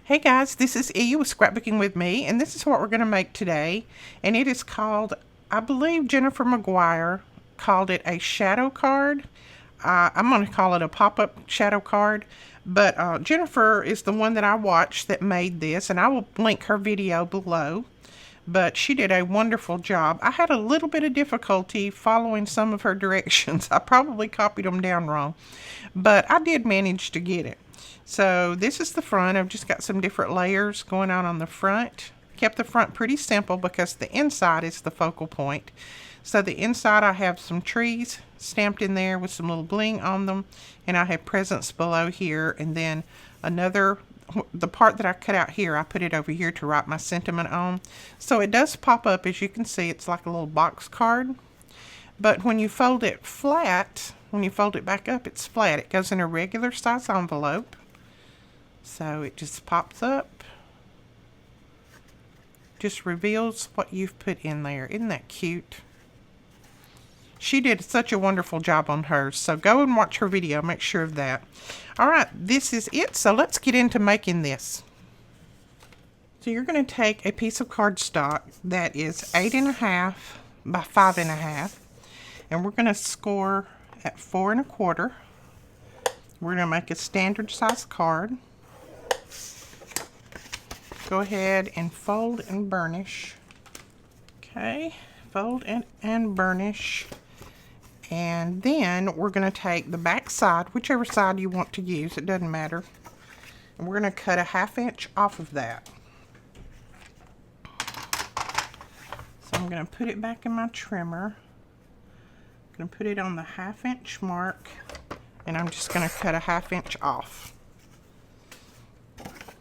Hey guys, this is E with Scrapbooking with Me, and this is what we're going to make today. And it is called, I believe Jennifer McGuire called it a shadow card. I'm going to call it a pop-up shadow card. But Jennifer is the one that I watched that made this, and I will link her video below. But she did a wonderful job. I had a little bit of difficulty following some of her directions. I probably copied them down wrong, but I did manage to get it. So this is the front. I've just got some different layers going on the front. Kept the front pretty simple because the inside is the focal point. So the inside I have some trees stamped in there with some little bling on them, and I have presents below here, and then the part that I cut out here, I put it over here to write my sentiment on. So it does pop up, as you can see. It's like a little box card, but when you fold it flat, when you fold it back up, it's flat. It goes in a regular size envelope. So it just pops up, just reveals what you've put in there. Isn't that cute? She did such a wonderful job on hers, so go and watch her video, make sure of that. Alright, this is it, so let's get into making this. So you're going to take a piece of cardstock that is 8.5 by 5.5, and we're going to score at 4 1/4. We're going to make a standard size card. Go ahead and fold and burnish. Okay, fold and burnish. And then we're going to take the back side, whichever side you want to use, it doesn't matter. And we're going to cut a 1/2 inch off of that. So I'm going to put it back in my trimmer. I'm going to put it on the 1/2 inch mark, and I'm just going to cut a 1/2 inch off.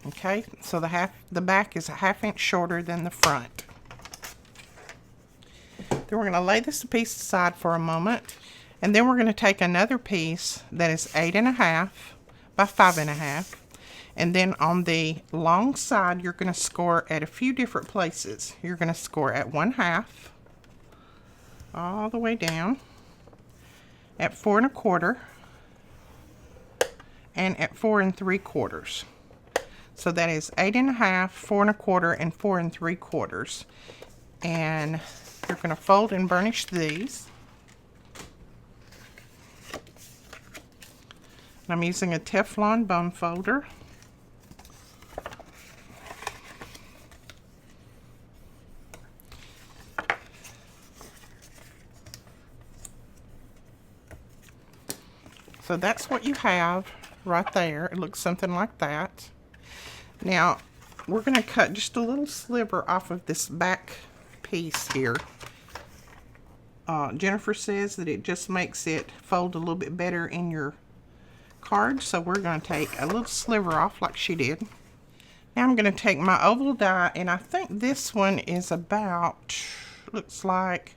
Okay, so the back is a 1/2 inch shorter than the front. Then we're going to lay this piece aside for a moment, and then we're going to take another piece that is 8.5 by 5.5, and then on the long side you're going to score at a few different places. You're going to score at 1/2, all the way down, at 4 1/4, and at 4 3/4. So that is 8.5, 4 1/4, and 4 3/4. And you're going to fold and burnish these. And I'm using a Teflon bone folder. So that's what you have right there. It looks something like that. Now, we're going to cut just a little sliver off of this back piece here. Jennifer says that it just makes it fold a little bit better in your card, so we're going to take a little sliver off like she did. Now I'm going to take my oval die, and I think this one is about, looks like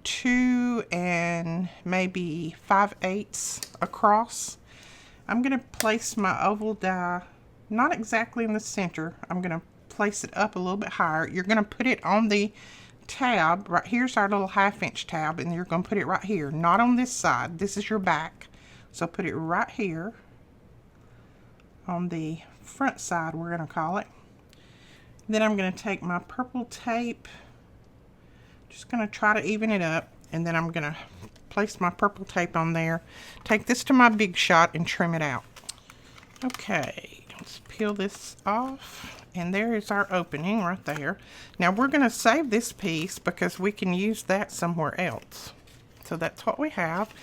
2 and maybe 5/8 across. I'm going to place my oval die not exactly in the center. I'm going to place it up a little bit higher. You're going to put it on the tab. Right here's our little 1/2 inch tab, and you're going to put it right here, not on this side. This is your back. So put it right here on the front side, we're going to call it. Then I'm going to take my purple tape, just going to try to even it up, and then I'm going to place my purple tape on there. Take this to my Big Shot and trim it out. Okay, let's peel this off, and there is our opening right there. Now we're going to save this piece because we can use that somewhere else. So that's what we have.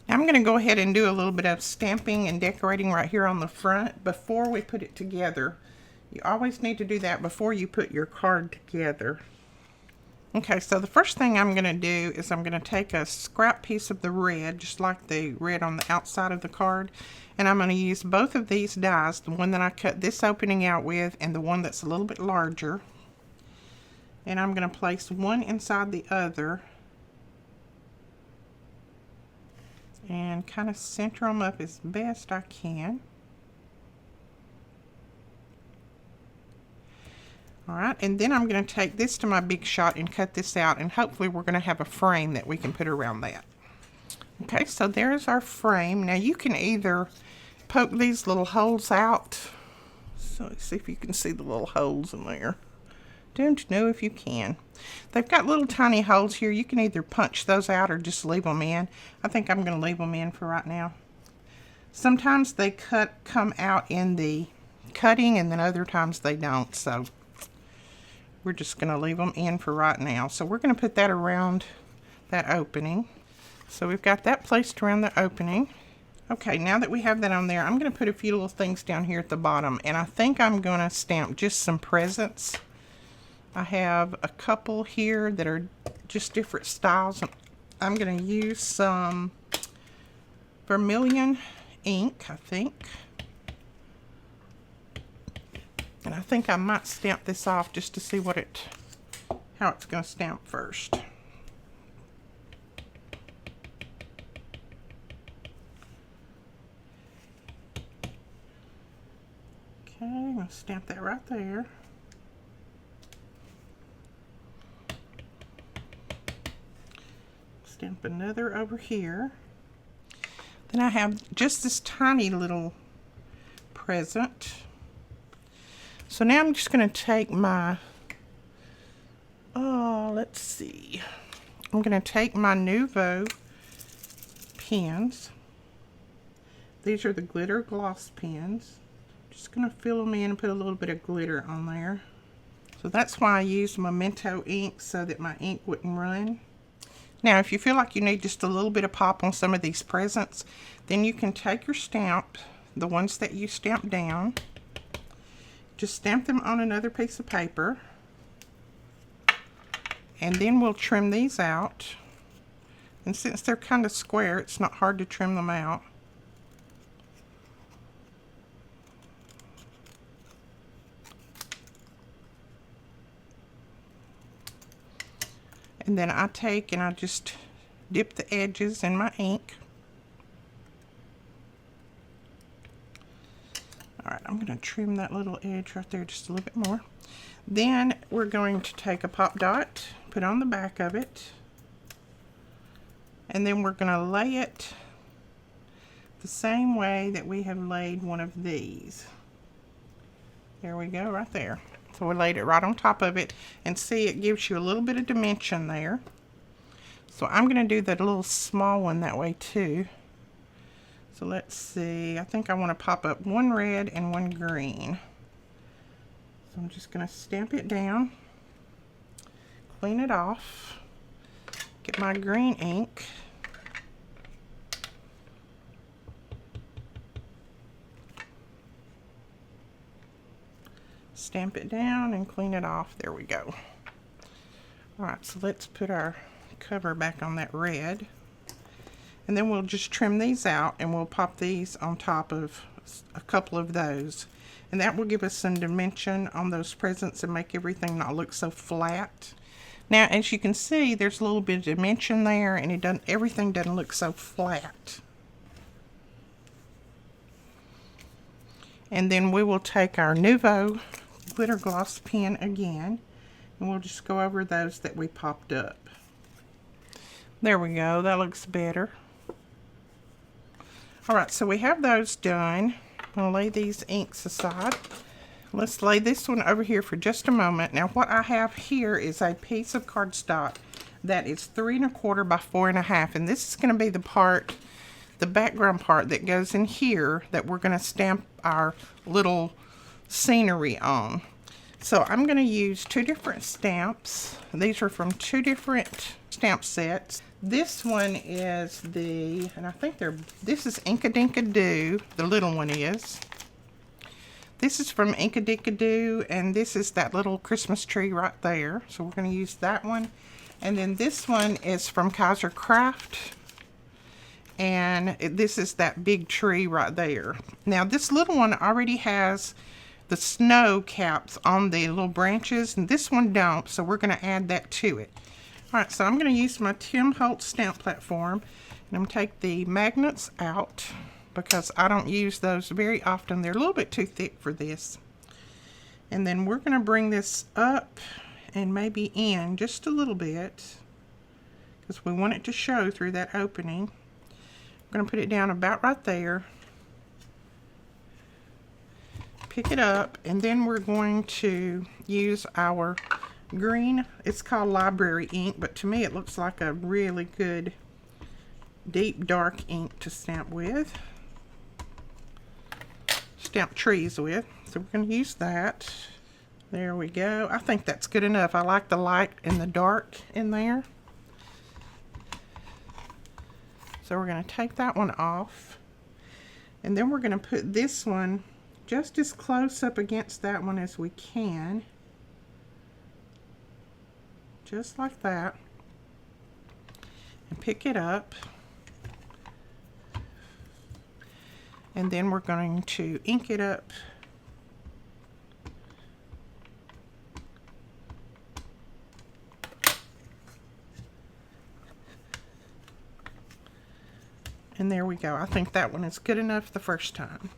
Now I'm going to go ahead and do a little bit of stamping and decorating right here on the front before we put it together. You always need to do that before you put your card together. Okay, so the first thing I'm going to do is I'm going to take a scrap piece of the red, just like the red on the outside of the card, and I'm going to use both of these dies, the one that I cut this opening out with and the one that's a little bit larger, and I'm going to place one inside the other and kind of center them up as best I can. Alright, and then I'm going to take this to my Big Shot and cut this out, and hopefully we're going to have a frame that we can put around that. Okay, so there's our frame. Now you can either poke these little holes out So let's see if you can see the little holes in there. Don't know if you can. They've got little tiny holes here. You can either punch those out or just leave them in. I think I'm going to leave them in for right now. Sometimes they come out in the cutting, and then other times they don't. So we're just going to leave them in for right now. So we're going to put that around that opening. So we've got that placed around the opening. Okay, now that we have that on there, I'm going to put a few little things down here at the bottom. And I think I'm going to stamp just some presents. I have a couple here that are just different styles. I'm going to use some vermilion ink, I think. And I think I might stamp this off just to see how it's going to stamp first. Okay, I'm going to stamp that right there. Stamp another over here. Then I have just this tiny little present. So now I'm just going to take my, let's see. I'm going to take my Nouveau pens. These are the glitter gloss pens. Just going to fill them in and put a little bit of glitter on there. So that's why I used Memento ink, so that my ink wouldn't run. Now, if you feel like you need just a little bit of pop on some of these presents, then you can take your stamp, the ones that you stamped down, just stamp them on another piece of paper, and then we'll trim these out. And since they're kind of square, it's not hard to trim them out. And then I take and I just dip the edges in my ink. Alright, I'm going to trim that little edge right there just a little bit more. Then we're going to take a pop dot, put on the back of it, and then we're going to lay it the same way that we have laid one of these. There we go, right there. So we laid it right on top of it, and see, it gives you a little bit of dimension there. So I'm going to do that little small one that way too. So let's see, I think I want to pop up one red and one green. So I'm just going to stamp it down, clean it off, get my green ink. Stamp it down and clean it off. There we go. Alright, so let's put our cover back on that red. And then we'll just trim these out, and we'll pop these on top of a couple of those. And that will give us some dimension on those presents and make everything not look so flat. Now, as you can see, there's a little bit of dimension there, and everything doesn't look so flat. And then we will take our Nouveau glitter gloss pen again, and we'll just go over those that we popped up. There we go, that looks better. Alright, so we have those done. I'm going to lay these inks aside. Let's lay this one over here for just a moment. Now what I have here is a piece of cardstock that is 3 1/4 by 4 1/2, and this is going to be the background part that goes in here that we're going to stamp our little scenery on. So I'm going to use 2 different stamps. These are from 2 different stamp sets. This one is and I think this is Inkadinka-Doo, the little one is. This is from Inkadinka-Doo, and this is that little Christmas tree right there. So we're going to use that one. And then this one is from Kaiser Craft, and this is that big tree right there. Now this little one already has the snow caps on the little branches, and this one don't, so we're going to add that to it. Alright, so I'm going to use my Tim Holtz stamp platform, and I'm going to take the magnets out because I don't use those very often. They're a little bit too thick for this. And then we're going to bring this up and maybe in just a little bit because we want it to show through that opening. I'm going to put it down about right there. pick it up, and then we're going to use our green, it's called library ink, but to me it looks like a really good deep dark ink to stamp with, stamp trees with. So we're going to use that. There we go. I think that's good enough. I like the light and the dark in there. So we're going to take that one off, and then we're going to put this one just as close up against that one as we can, just like that, and pick it up. And then we're going to ink it up and there we go. I think that one is good enough the first time.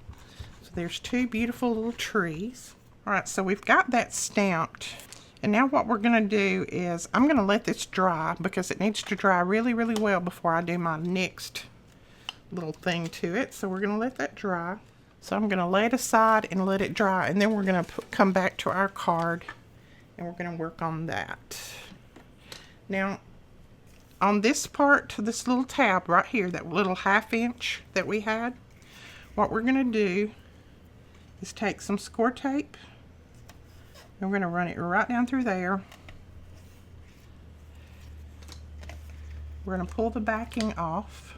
So there's two beautiful little trees. Alright, so we've got that stamped. And now what we're going to do is I'm going to let this dry because it needs to dry really, really well before I do my next little thing to it. So we're going to let that dry. So I'm going to lay it aside and let it dry, and then we're going to come back to our card and we're going to work on that. Now, on this part, this little tab right here, that little 1/2 inch that we had, what we're going to do is take some score tape and we're going to run it right down through there. We're going to pull the backing off.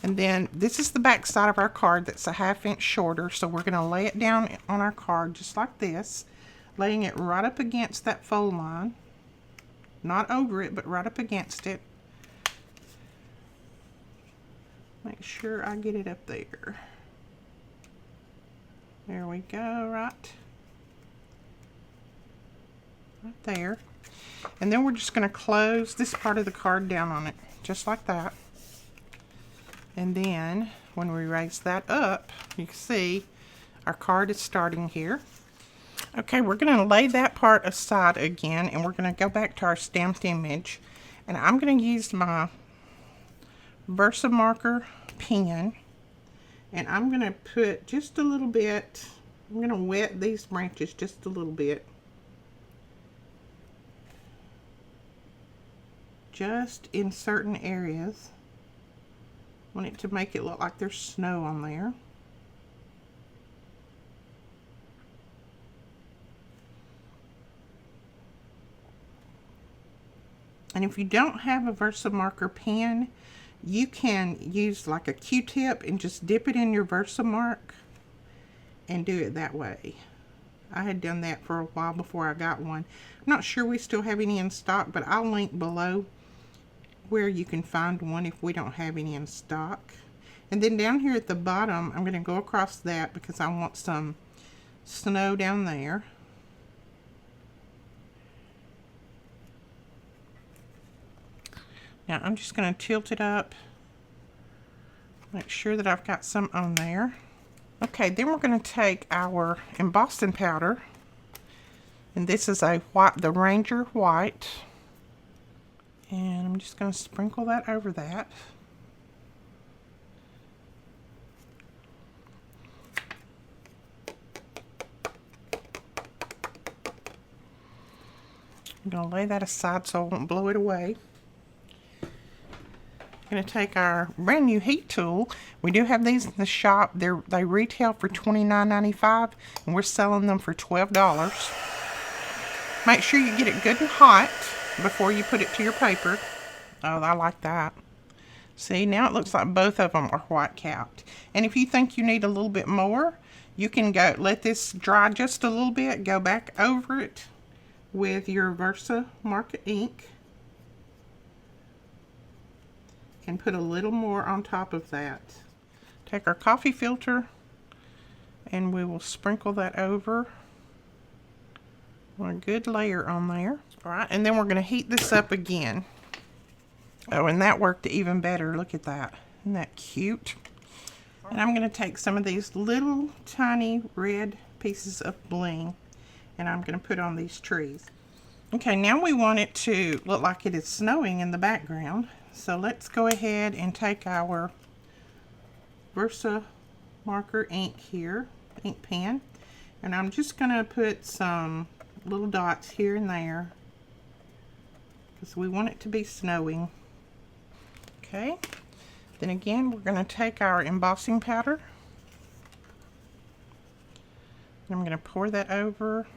And then this is the back side of our card that's a 1/2 inch shorter, so we're going to lay it down on our card just like this, laying it right up against that fold line, not over it, but right up against it. Make sure I get it up there. There we go, right there. And then we're just going to close this part of the card down on it, just like that. And then when we raise that up, you can see our card is starting here. Okay, we're going to lay that part aside again, and we're going to go back to our stamped image. And I'm going to use my Versamarker pen, and I'm going to put just a little bit, I'm going to wet these branches just a little bit. Just in certain areas. Want it to make it look like there's snow on there. And if you don't have a Versamarker pen, you can use like a Q-tip and just dip it in your Versamark and do it that way. I had done that for a while before I got one. I'm not sure we still have any in stock, but I'll link below where you can find one if we don't have any in stock. And then down here at the bottom, I'm going to go across that because I want some snow down there. Now I'm just going to tilt it up, make sure that I've got some on there. Okay, then we're going to take our embossing powder, and this is a white, the Ranger white. And I'm just going to sprinkle that over that. I'm going to lay that aside so I won't blow it away. I'm going to take our brand new heat tool. We do have these in the shop. They retail for $29.95, and we're selling them for $12. Make sure you get it good and hot before you put it to your paper. Oh, I like that. See, now it looks like both of them are white capped. And if you think you need a little bit more, you can go let this dry just a little bit, go back over it with your Versamarker ink and put a little more on top of that. Take our coffee filter and we will sprinkle that over. A good layer on there. Alright, and then we're going to heat this up again. Oh, and that worked even better. Look at that. Isn't that cute? And I'm going to take some of these little tiny red pieces of bling and I'm going to put on these trees. Okay, now we want it to look like it is snowing in the background. So let's go ahead and take our Versa marker ink here, ink pen, and I'm just going to put some little dots here and there because we want it to be snowing. Okay, then again we're going to take our embossing powder and I'm going to pour that over.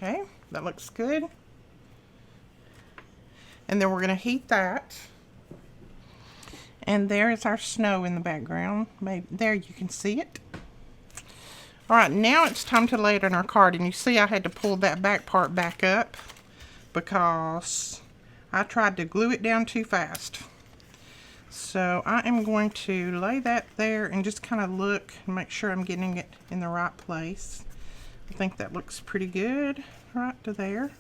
Okay, that looks good. And then we're going to heat that. And there is our snow in the background. Maybe there you can see it. All right, now it's time to lay it on our card. And you see I had to pull that back part back up because I tried to glue it down too fast. So I am going to lay that there and just kind of look and make sure I'm getting it in the right place. I think that looks pretty good right to there.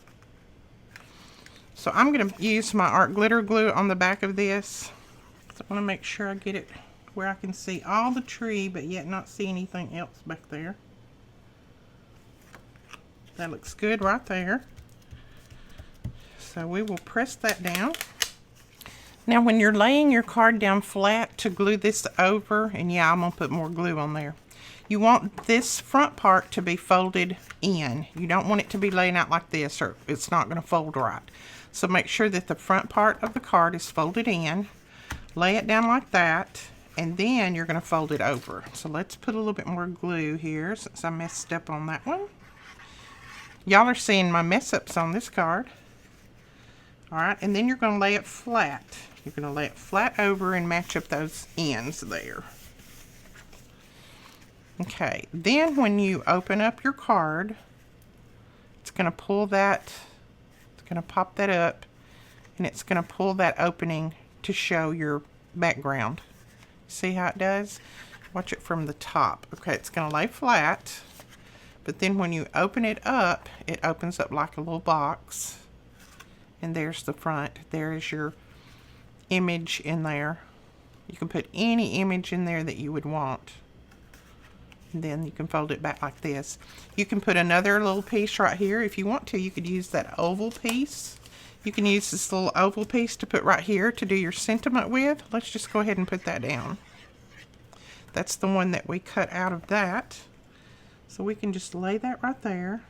So I'm going to use my art glitter glue on the back of this. So I want to make sure I get it where I can see all the tree but yet not see anything else back there. That looks good right there. So we will press that down. Now when you're laying your card down flat to glue this over, and yeah, I'm going to put more glue on there. You want this front part to be folded in. You don't want it to be laying out like this or it's not going to fold right. So make sure that the front part of the card is folded in. Lay it down like that, and then you're going to fold it over. So let's put a little bit more glue here since I messed up on that one. Y'all are seeing my mess ups on this card. Alright, and then you're going to lay it flat. You're going to lay it flat over and match up those ends there. Okay, then when you open up your card, it's going to pull that, it's going to pop that up, and it's going to pull that opening to show your background. See how it does? Watch it from the top. Okay, it's going to lay flat, but then when you open it up, it opens up like a little box, and there's the front. There is your image in there. You can put any image in there that you would want. And then you can fold it back like this. You can put another little piece right here if you want to. You could use that oval piece. You can use this little oval piece to put right here to do your sentiment with. Let's just go ahead and put that down. That's the one that we cut out of that. So we can just lay that right there.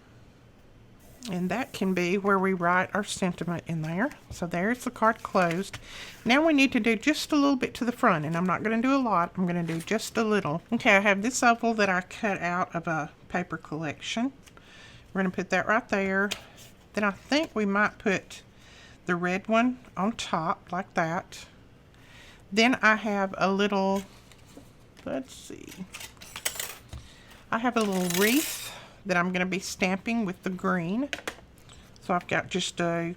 And that can be where we write our sentiment in there. So there's the card closed. Now we need to do just a little bit to the front, and I'm not going to do a lot. I'm going to do just a little. Okay, I have this oval that I cut out of a paper collection. We're going to put that right there. Then I think we might put the red one on top like that. Then I have a little, let's see, I have a little wreath that I'm going to be stamping with the green. So I've got just a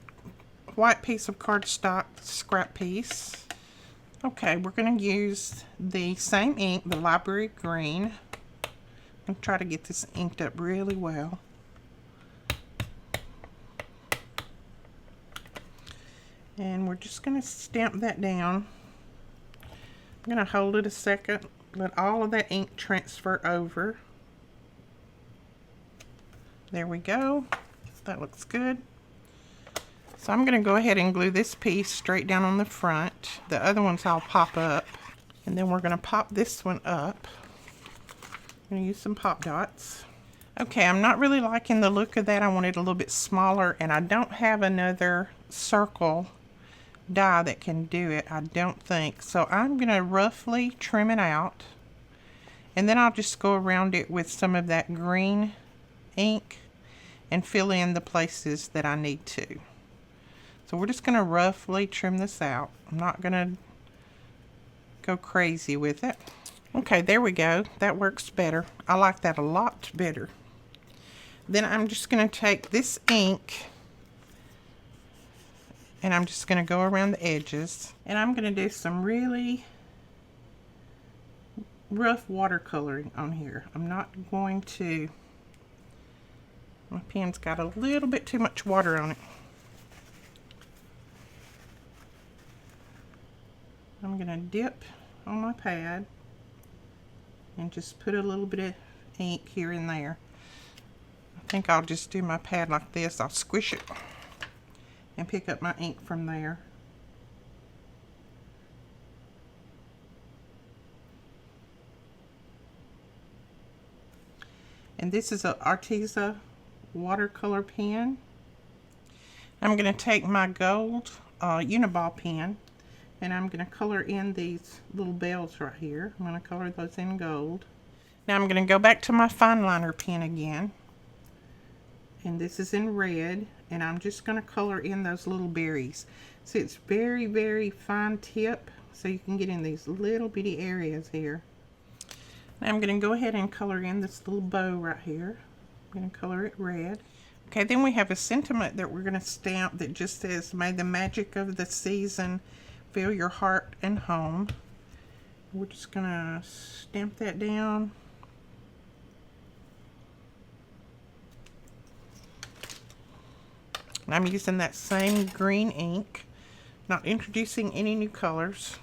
white piece of cardstock scrap piece. Okay, we're going to use the same ink, the library green. I'm try to get this inked up really well. And we're just going to stamp that down. I'm going to hold it a second, let all of that ink transfer over. There we go. That looks good. So I'm going to go ahead and glue this piece straight down on the front. The other ones I'll pop up. And then we're going to pop this one up. I'm going to use some pop dots. Okay, I'm not really liking the look of that. I want it a little bit smaller, and I don't have another circle die that can do it, I don't think. So I'm going to roughly trim it out. And then I'll just go around it with some of that green ink and fill in the places that I need to. So we're just going to roughly trim this out. I'm not going to go crazy with it. Okay, there we go. That works better. I like that a lot better. Then I'm just going to take this ink and I'm just going to go around the edges, and I'm going to do some really rough watercoloring on here. I'm not going to, my pen's got a little bit too much water on it. I'm going to dip on my pad and just put a little bit of ink here and there. I think I'll just do my pad like this. I'll squish it and pick up my ink from there. And this is an Arteza watercolor pen. I'm going to take my gold Uniball pen and I'm going to color in these little bells right here. I'm going to color those in gold. Now I'm going to go back to my fine liner pen again. And this is in red. And I'm just going to color in those little berries. So it's very, very fine tip. So you can get in these little bitty areas here. Now I'm going to go ahead and color in this little bow right here. I'm going to color it red. Okay, then we have a sentiment that we're going to stamp that just says, "May the magic of the season fill your heart and home." We're just going to stamp that down. And I'm using that same green ink, not introducing any new colors.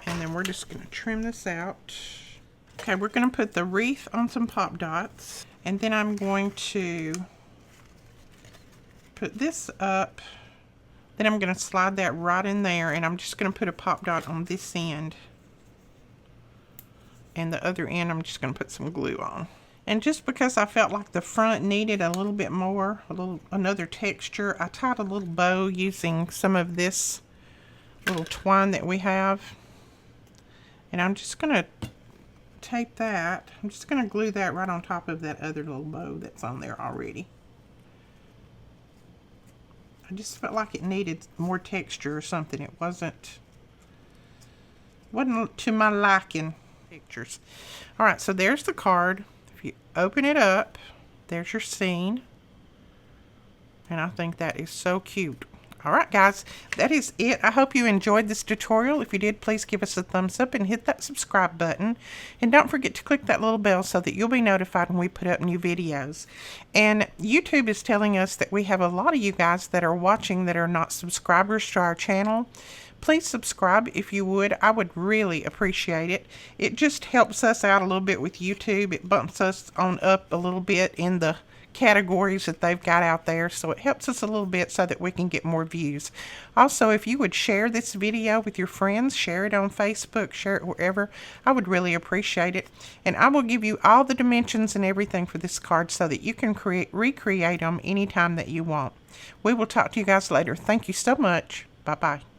And then we're just going to trim this out. Okay, we're going to put the wreath on some pop dots. And then I'm going to put this up. Then I'm going to slide that right in there. And I'm just going to put a pop dot on this end. And the other end I'm just going to put some glue on. And just because I felt like the front needed a little bit more, another texture, I tied a little bow using some of this little twine that we have. And I'm just going to tape that. I'm just going to glue that right on top of that other little bow that's on there already. I just felt like it needed more texture or something. It wasn't to my liking. Pictures. Alright, so there's the card. If you open it up, there's your scene. And I think that is so cute. Alright guys, that is it. I hope you enjoyed this tutorial. If you did, please give us a thumbs up and hit that subscribe button. And don't forget to click that little bell so that you'll be notified when we put up new videos. And YouTube is telling us that we have a lot of you guys that are watching that are not subscribers to our channel. Please subscribe if you would. I would really appreciate it. It just helps us out a little bit with YouTube. It bumps us on up a little bit in the categories that they've got out there, so it helps us a little bit so that we can get more views. Also, if you would share this video with your friends, share it on Facebook, share it wherever, I would really appreciate it. And I will give you all the dimensions and everything for this card so that you can recreate them anytime that you want. We will talk to you guys later. Thank you so much. Bye bye.